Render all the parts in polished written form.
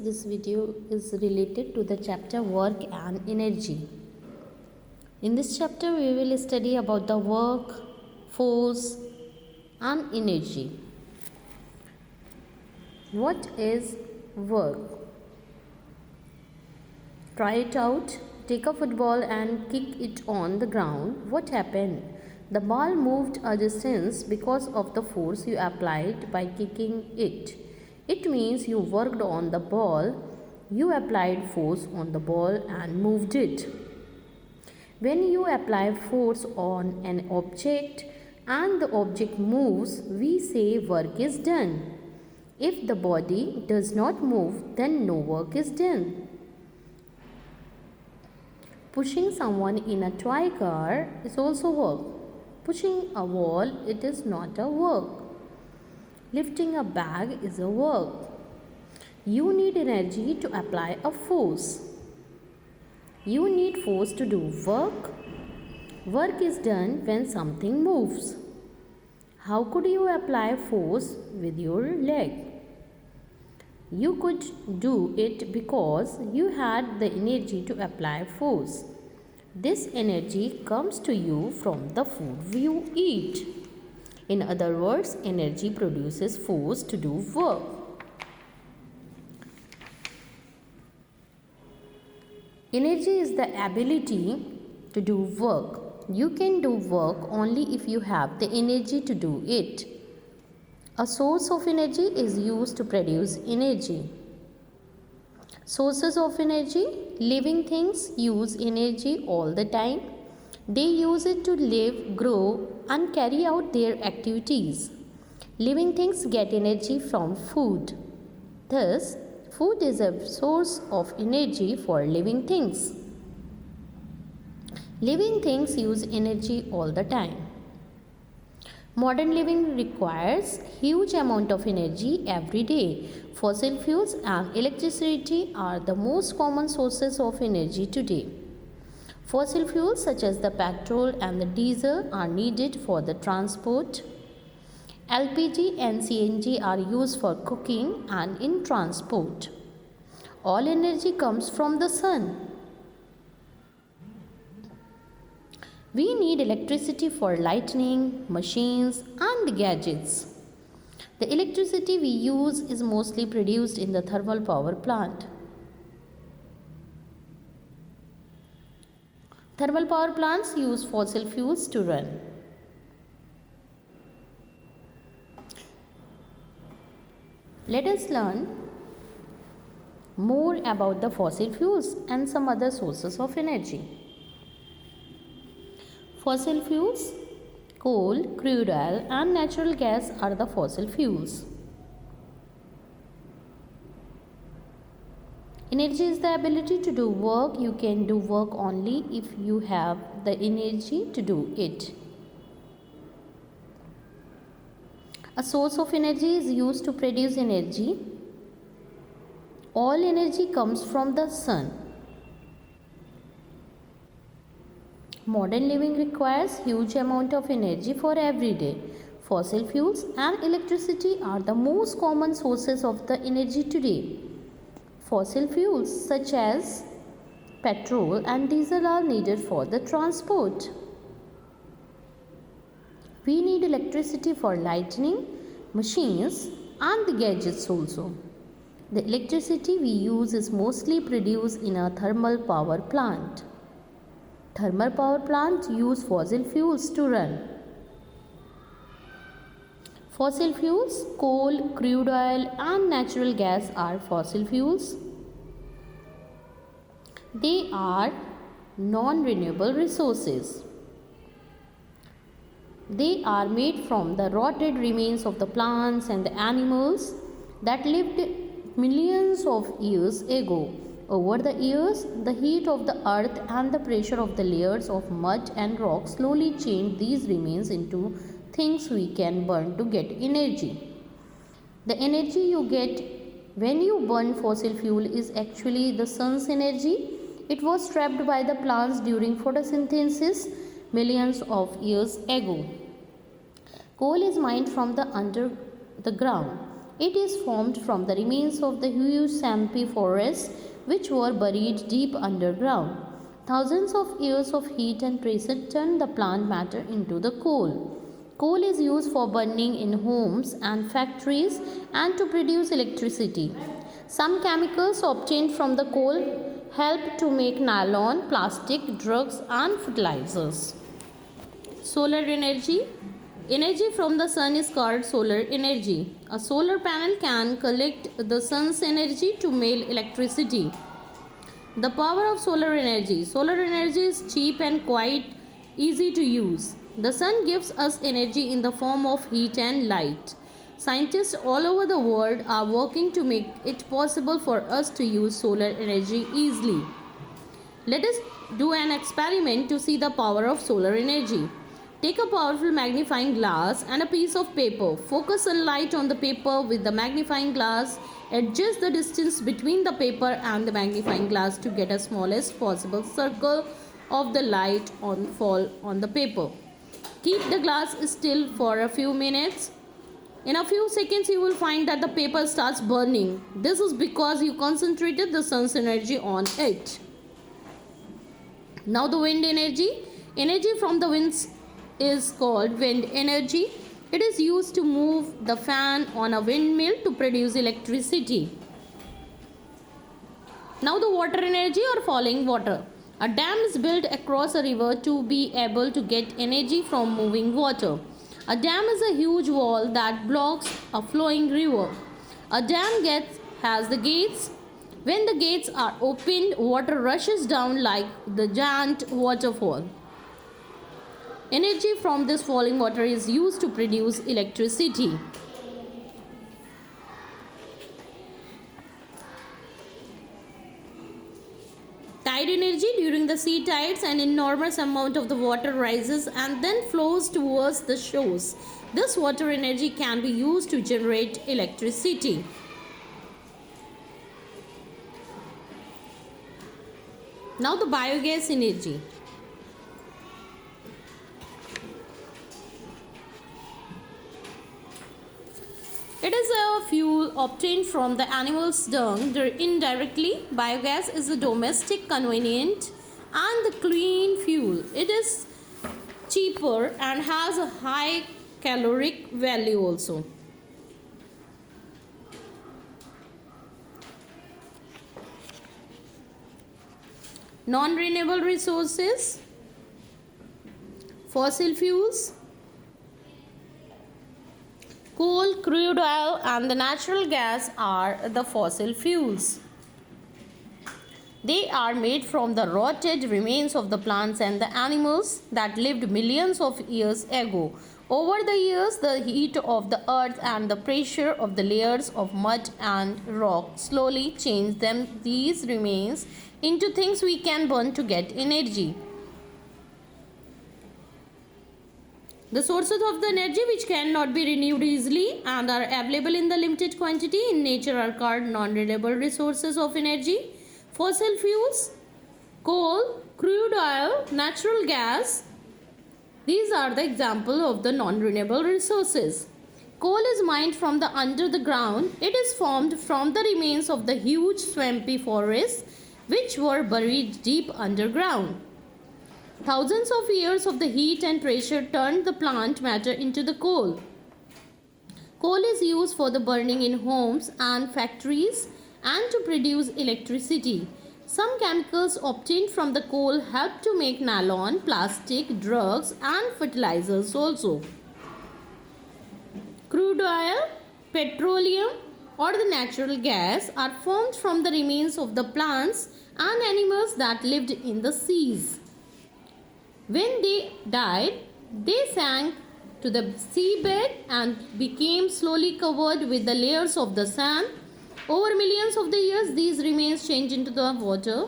this video is related to the chapter Work and Energy. In this chapter, we will study about the work, force, and energy. What is work? Try it out. Take a football and kick it on the ground. What happened? The ball moved a distance because of the force you applied by kicking it. It means you worked on the ball, you applied force on the ball and moved it. When you apply force on an object and the object moves, we say work is done. If the body does not move, then no work is done. Pushing someone in a toy car is also work. Pushing a wall, it is not a work. Lifting a bag is a work. You need energy to apply a force. You need force to do work. Work is done when something moves. How could you apply force with your leg? You could do it because you had the energy to apply force. This energy comes to you from the food you eat. In other words, energy produces force to do work. Energy is the ability to do work. You can do work only if you have the energy to do it. A source of energy is used to produce energy. Sources of energy: living things use energy all the time. They use it to live, grow, and carry out their activities. Living things get energy from food. Thus, food is a source of energy for living things. Living things use energy all the time. Modern living requires huge amount of energy every day. Fossil fuels and electricity are the most common sources of energy today. Fossil fuels such as the petrol and the diesel are needed for the transport. LPG and CNG are used for cooking and in transport. All energy comes from the sun. We need electricity for lighting, machines, and gadgets. The electricity we use is mostly produced in the thermal power plant. Thermal power plants use fossil fuels to run. Let us learn more about the fossil fuels and some other sources of energy. Fossil fuels: coal, crude oil, and natural gas are the fossil fuels. Energy is the ability to do work. You can do work only if you have the energy to do it. A source of energy is used to produce energy. All energy comes from the sun. Modern living requires huge amount of energy for every day. Fossil fuels and electricity are the most common sources of the energy today. Fossil fuels such as petrol and diesel are needed for the transport. We need electricity for lighting, machines, and the gadgets also. The electricity we use is mostly produced in a thermal power plant. Thermal power plants use fossil fuels to run. Fossil fuels: coal, crude oil, and natural gas are fossil fuels. They are non-renewable resources. They are made from the rotted remains of the plants and the animals that lived millions of years ago. Over the years, the heat of the earth and the pressure of the layers of mud and rock slowly changed these remains into things we can burn to get energy. The energy you get when you burn fossil fuel is actually the sun's energy. It was trapped by the plants during photosynthesis millions of years ago. Coal is mined from the under the ground. It is formed from the remains of the huge Sampi forests which were buried deep underground. Thousands of years of heat and pressure turned the plant matter into the coal. Coal is used for burning in homes and factories and to produce electricity. Some chemicals obtained from the coal help to make nylon, plastic, drugs, and fertilizers. Solar energy. Energy from the sun is called solar energy. A solar panel can collect the sun's energy to make electricity. The power of solar energy. Solar energy is cheap and quite easy to use. The sun gives us energy in the form of heat and light. Scientists all over the world are working to make it possible for us to use solar energy easily. Let us do an experiment to see the power of solar energy. Take a powerful magnifying glass and a piece of paper. Focus sunlight on the paper with the magnifying glass. Adjust the distance between the paper and the magnifying glass to get a smallest possible circle of the light fall on the paper. Keep the glass still for a few minutes. In a few seconds you will find that the paper starts burning. This is because you concentrated the sun's energy on it. Now the wind energy. Energy from the winds is called wind energy. It is used to move the fan on a windmill to produce electricity. Now the water energy or falling water. A dam is built across a river to be able to get energy from moving water. A dam is a huge wall that blocks a flowing river. A dam has the gates. When the gates are opened, water rushes down like the giant waterfall. Energy from this falling water is used to produce electricity. Tide energy. During the sea tides, an enormous amount of the water rises and then flows towards the shores. This water energy can be used to generate electricity. Now the biogas energy. It is a fuel obtained from the animal's dung indirectly. Biogas is a domestic, convenient and the clean fuel. It is cheaper and has a high caloric value also. Non-renewable resources, fossil fuels. Coal, crude oil and the natural gas are the fossil fuels. They are made from the rotted remains of the plants and the animals that lived millions of years ago. Over the years, the heat of the earth and the pressure of the layers of mud and rock slowly changed these remains into things we can burn to get energy. The sources of the energy which cannot be renewed easily and are available in the limited quantity in nature are called non-renewable resources of energy. Fossil fuels, coal, crude oil, natural gas. These are the example of the non-renewable resources. Coal is mined from the under the ground. It is formed from the remains of the huge swampy forests which were buried deep underground. Thousands of years of the heat and pressure turned the plant matter into the coal. Coal is used for the burning in homes and factories and to produce electricity. Some chemicals obtained from the coal help to make nylon, plastic, drugs and fertilizers also. Crude oil, petroleum or the natural gas are formed from the remains of the plants and animals that lived in the seas. When they died, they sank to the seabed and became slowly covered with the layers of the sand. Over millions of the years, these remains changed into the water,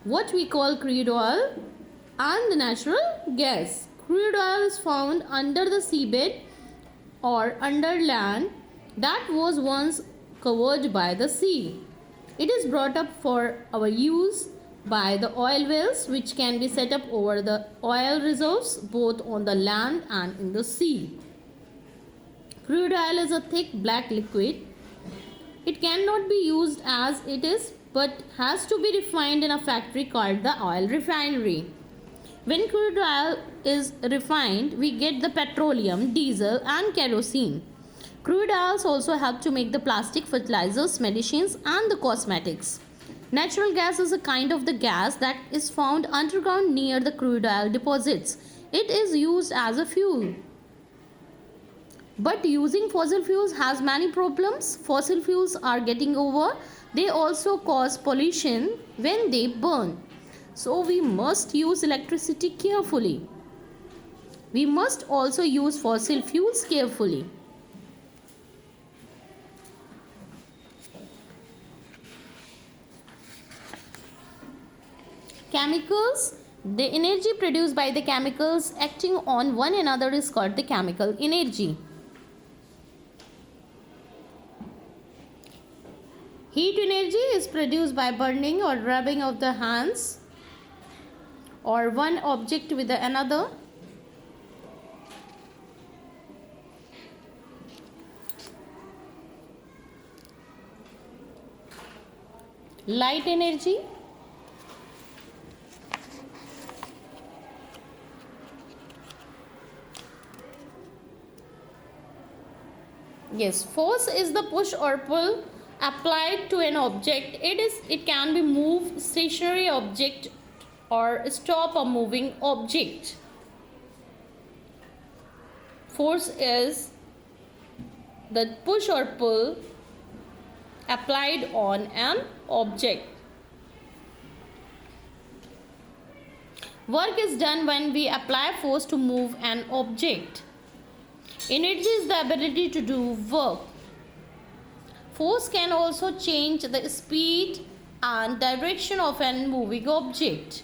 what we call crude oil, and the natural gas. Crude oil is found under the seabed or under land that was once covered by the sea. It is brought up for our use by the oil wells which can be set up over the oil reserves both on the land and in the sea. Crude oil is a thick black liquid. It cannot be used as it is but has to be refined in a factory called the oil refinery. When crude oil is refined, we get the petroleum, diesel and kerosene. Crude oils also help to make the plastic, fertilizers, medicines and the cosmetics. Natural gas is a kind of the gas that is found underground near the crude oil deposits. It is used as a fuel. But using fossil fuels has many problems. Fossil fuels are getting over. They also cause pollution when they burn. So we must use electricity carefully. We must also use fossil fuels carefully. Chemicals. The energy produced by the chemicals acting on one another is called the chemical energy. Heat energy is produced by burning or rubbing of the hands or one object with another. Light energy. Yes, force is the push or pull applied to an object. It can be move stationary object or stop a moving object. Force is the push or pull applied on an object. Work is done when we apply force to move an object. Energy is the ability to do work. Force can also change the speed and direction of a moving object.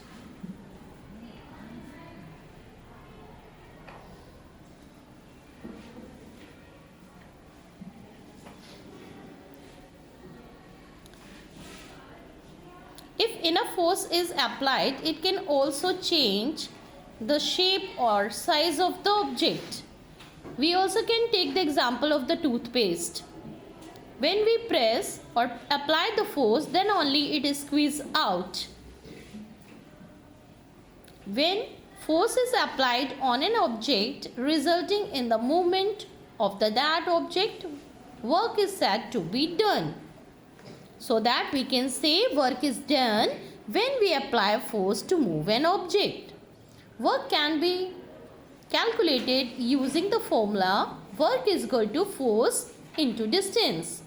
If enough force is applied, it can also change the shape or size of the object. We also can take the example of the toothpaste. When we press or apply the force, then only it is squeezed out. When force is applied on an object resulting in the movement of that object, work is said to be done. So that we can say work is done when we apply force to move an object. Work can be calculated using the formula work is equal to force into distance.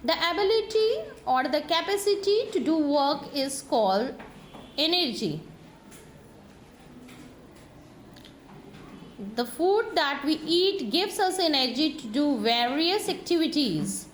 The ability or the capacity to do work is called energy. The food that we eat gives us energy to do various activities.